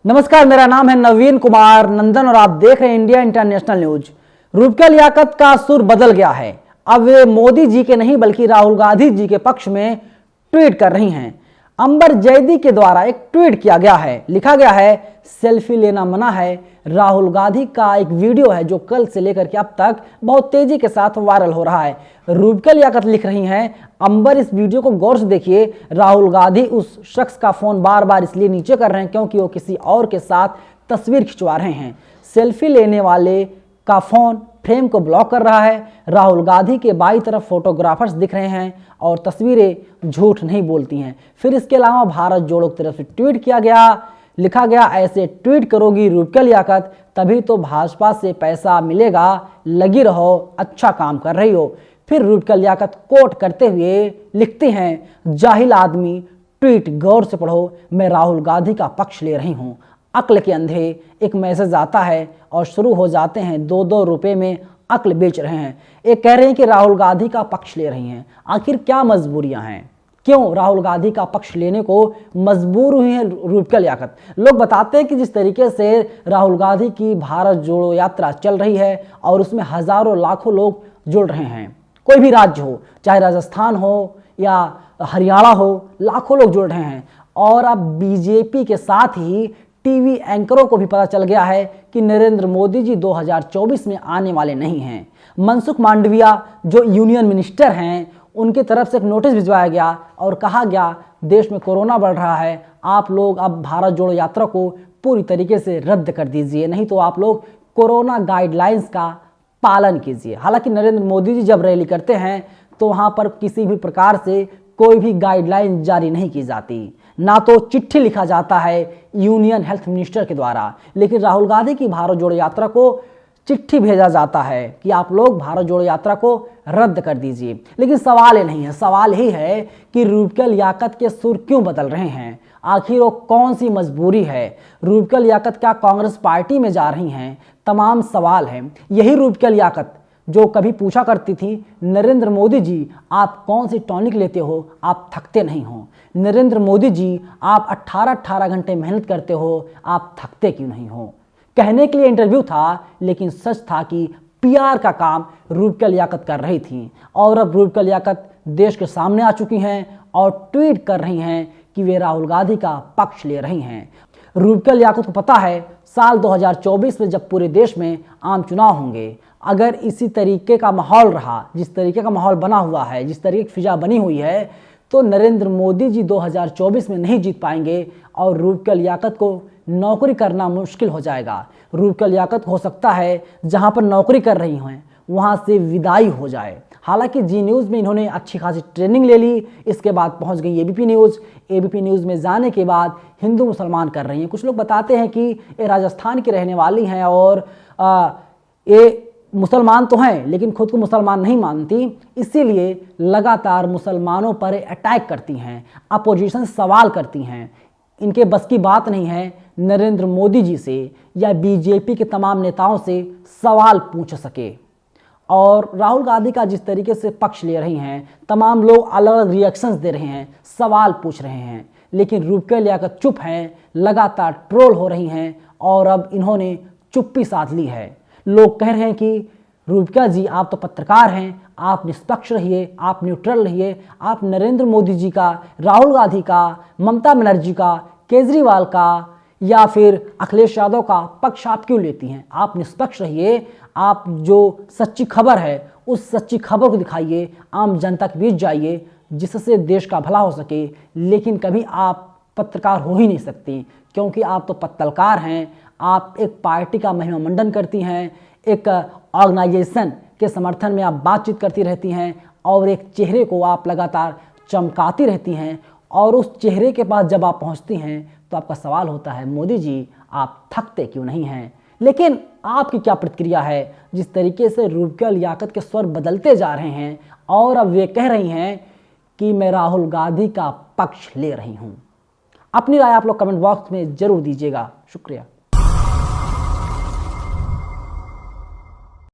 नमस्कार, मेरा नाम है नवीन कुमार नंदन और आप देख रहे हैं इंडिया इंटरनेशनल न्यूज। रूपका लियाकत का सुर बदल गया है। अब वे मोदी जी के नहीं बल्कि राहुल गांधी जी के पक्ष में ट्वीट कर रही हैं। अंबर जैदी के द्वारा एक ट्वीट किया गया है, लिखा गया है सेल्फी लेना मना है। राहुल गांधी का एक वीडियो है जो कल से लेकर के अब तक बहुत तेजी के साथ वायरल हो रहा है। रूपका लियाकत लिख रही हैं, अंबर इस वीडियो को गौर से देखिए। राहुल गांधी उस शख्स का फोन बार बार इसलिए नीचे कर रहे हैं क्योंकि वो किसी और के साथ तस्वीर खिंचवा रहे हैं। सेल्फी लेने वाले का फोन फ्रेम को ब्लॉक कर रहा है। राहुल गांधी के बाईं तरफ फोटोग्राफर्स दिख रहे हैं और तस्वीरें झूठ नहीं बोलती हैं। फिर इसके अलावा भारत जोड़ो की तरफ से ट्वीट किया गया, लिखा गया ऐसे ट्वीट करोगी रूपका लियाकत तभी तो भाजपा से पैसा मिलेगा, लगी रहो, अच्छा काम कर रही हो। फिर रूपका लियाकत कोट करते हुए लिखते हैं, जाहिल आदमी ट्वीट गौर से पढ़ो, मैं राहुल गांधी का पक्ष ले रही हूँ। अक्ल के अंधे, एक मैसेज आता है और शुरू हो जाते हैं 2-2 रुपए में अक्ल बेच रहे हैं। एक कह रहे हैं कि राहुल गांधी का पक्ष ले रही हैं। आखिर क्या मजबूरियां हैं, क्यों राहुल गांधी का पक्ष लेने को मजबूर हुई है रूपका लियाकत? लोग बताते हैं कि जिस तरीके से राहुल गांधी की भारत जोड़ो यात्रा चल रही है और उसमें हजारों लाखों लोग जुड़ रहे हैं, कोई भी राज्य हो, चाहे राजस्थान हो या हरियाणा हो, लाखों लोग जुड़ रहे हैं। और अब बीजेपी के साथ ही टीवी एंकरों को भी पता चल गया है कि नरेंद्र मोदी जी 2024 में आने वाले नहीं हैं। मनसुख मांडविया जो यूनियन मिनिस्टर हैं, उनकी तरफ से एक नोटिस भिजवाया गया और कहा गया देश में कोरोना बढ़ रहा है, आप लोग अब भारत जोड़ो यात्रा को पूरी तरीके से रद्द कर दीजिए, नहीं तो आप लोग कोरोना गाइडलाइंस का पालन कीजिए। हालांकि नरेंद्र मोदी जी जब रैली करते हैं तो वहां पर किसी भी प्रकार से कोई भी गाइडलाइन जारी नहीं की जाती, ना तो चिट्ठी लिखा जाता है यूनियन हेल्थ मिनिस्टर के द्वारा, लेकिन राहुल गांधी की भारत जोड़ो यात्रा को चिट्ठी भेजा जाता है कि आप लोग भारत जोड़ो यात्रा को रद्द कर दीजिए। लेकिन सवाल ये नहीं है, सवाल ही है कि रूपका लियाकत के सुर क्यों बदल रहे हैं? आखिर वो कौन सी मजबूरी है? रूपका लियाकत क्या कांग्रेस पार्टी में जा रही हैं? तमाम सवाल हैं। यही रूपका लियाकत जो कभी पूछा करती थी, नरेंद्र मोदी जी आप कौन सी टॉनिक लेते हो, आप थकते नहीं हो? नरेंद्र मोदी जी आप 18-18 घंटे मेहनत करते हो, आप थकते क्यों नहीं हो? कहने के लिए इंटरव्यू था, लेकिन सच था कि पीआर का काम रूपका लियाकत कर रही थी। और अब रूपका लियाकत देश के सामने आ चुकी हैं और ट्वीट कर रही हैं कि वे राहुल गांधी का पक्ष ले रही हैं। रूपका लियाकत को पता है साल 2024 में जब पूरे देश में आम चुनाव होंगे, अगर इसी तरीके का माहौल रहा, जिस तरीके का माहौल बना हुआ है, जिस तरीके की फिजा बनी हुई है, तो नरेंद्र मोदी जी 2024 में नहीं जीत पाएंगे और रूपका लियाकत को नौकरी करना मुश्किल हो जाएगा। रूपका लियाकत हो सकता है जहां पर नौकरी कर रही हैं वहां से विदाई हो जाए। हालांकि जी न्यूज़ में इन्होंने अच्छी खासी ट्रेनिंग ले ली, इसके बाद पहुंच गई एबीपी न्यूज़। एबीपी न्यूज़ में जाने के बाद हिंदू मुसलमान कर रही हैं। कुछ लोग बताते हैं कि ये राजस्थान की रहने वाली हैं और ये मुसलमान तो हैं लेकिन खुद को मुसलमान नहीं मानती, इसीलिए लगातार मुसलमानों पर अटैक करती हैं, अपोजिशन सवाल करती हैं। इनके बस की बात नहीं है नरेंद्र मोदी जी से या बीजेपी के तमाम नेताओं से सवाल पूछ सके। और राहुल गांधी का जिस तरीके से पक्ष ले रही हैं, तमाम लोग अलग अलग रिएक्शंस दे रहे हैं, सवाल पूछ रहे हैं, लेकिन रूपका लियाकत चुप हैं, लगातार ट्रोल हो रही हैं और अब इन्होंने चुप्पी साध ली है। लोग कह रहे हैं कि रूपका जी आप तो पत्रकार हैं, आप निष्पक्ष रहिए, आप न्यूट्रल रहिए, आप नरेंद्र मोदी जी का, राहुल गांधी का, ममता बनर्जी का, केजरीवाल का या फिर अखिलेश यादव का पक्ष आप क्यों लेती हैं? आप निष्पक्ष रहिए, आप जो सच्ची खबर है उस सच्ची खबर को दिखाइए, आम जनता के बीच जाइए जिससे देश का भला हो सके। लेकिन कभी आप पत्रकार हो ही नहीं सकती क्योंकि आप तो पत्रकार हैं, आप एक पार्टी का महिमा मंडन करती हैं, एक ऑर्गेनाइजेशन के समर्थन में आप बातचीत करती रहती हैं और एक चेहरे को आप लगातार चमकाती रहती हैं। और उस चेहरे के पास जब आप पहुंचती हैं तो आपका सवाल होता है, मोदी जी आप थकते क्यों नहीं हैं? लेकिन आपकी क्या प्रतिक्रिया है जिस तरीके से रूपका लियाकत के स्वर बदलते जा रहे हैं और अब वे कह रही हैं कि मैं राहुल गांधी का पक्ष ले रही हूं? अपनी राय आप लोग कमेंट बॉक्स में जरूर दीजिएगा। शुक्रिया।